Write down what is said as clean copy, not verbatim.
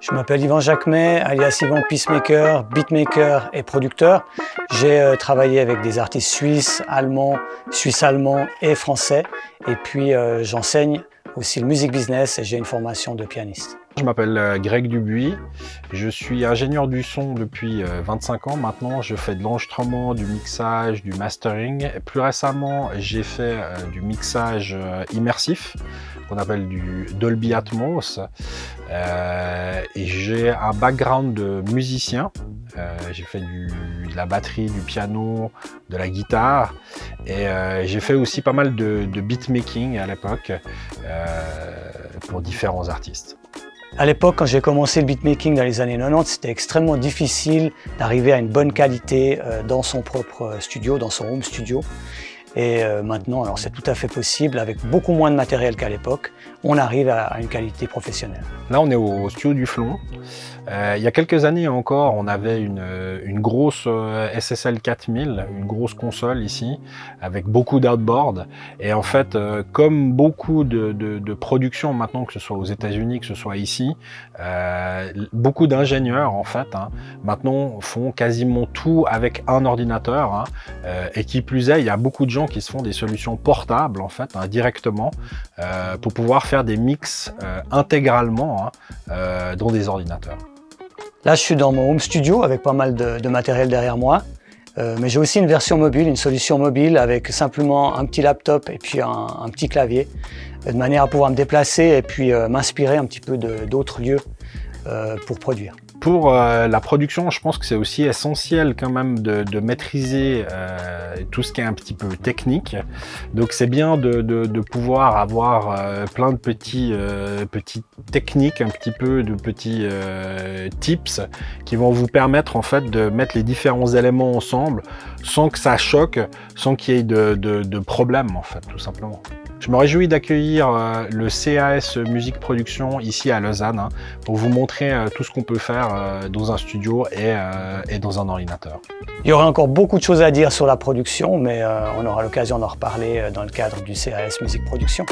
Je m'appelle Yvan Jacquemet, alias Yvan Peacemaker, beatmaker et producteur. J'ai travaillé avec des artistes suisses, allemands, suisses-allemands et français. Et puis j'enseigne aussi le music business et j'ai une formation de pianiste. Je m'appelle Greg Dubuis, je suis ingénieur du son depuis 25 ans maintenant. Je fais de l'enregistrement, du mixage, du mastering. Et plus récemment, j'ai fait du mixage immersif, qu'on appelle du Dolby Atmos. Et j'ai un background de musicien. J'ai fait de la batterie, du piano, de la guitare. Et j'ai fait aussi pas mal de beatmaking à l'époque pour différents artistes. À l'époque, quand j'ai commencé le beatmaking dans les années 90, c'était extrêmement difficile d'arriver à une bonne qualité dans son propre studio, dans son home studio. Et maintenant, alors c'est tout à fait possible, avec beaucoup moins de matériel qu'à l'époque, on arrive à une qualité professionnelle. Là, on est au studio du Flon. Il y a quelques années encore, on avait une grosse SSL 4000, une grosse console ici, avec beaucoup d'outboard. Et en fait, comme beaucoup de productions maintenant, que ce soit aux États-Unis, que ce soit ici, beaucoup d'ingénieurs en fait, maintenant font quasiment tout avec un ordinateur. Et qui plus est, il y a beaucoup de gens qui se font des solutions portables en fait, directement, pour pouvoir faire des mix intégralement dans des ordinateurs. Là, je suis dans mon home studio avec pas mal de matériel derrière moi. Mais j'ai aussi une version mobile, une solution mobile avec simplement un petit laptop et puis un petit clavier, de manière à pouvoir me déplacer et puis m'inspirer un petit peu d'autres lieux pour produire. Pour la production, je pense que c'est aussi essentiel quand même de maîtriser tout ce qui est un petit peu technique. Donc c'est bien de pouvoir avoir plein de petites techniques, un petit peu de petits tips qui vont vous permettre en fait de mettre les différents éléments ensemble sans que ça choque, sans qu'il y ait de problème en fait, tout simplement. Je me réjouis d'accueillir le CAS Musique Production ici à Lausanne pour vous montrer tout ce qu'on peut faire dans un studio et dans un ordinateur. Il y aurait encore beaucoup de choses à dire sur la production, mais on aura l'occasion d'en reparler dans le cadre du CAS Musique Production.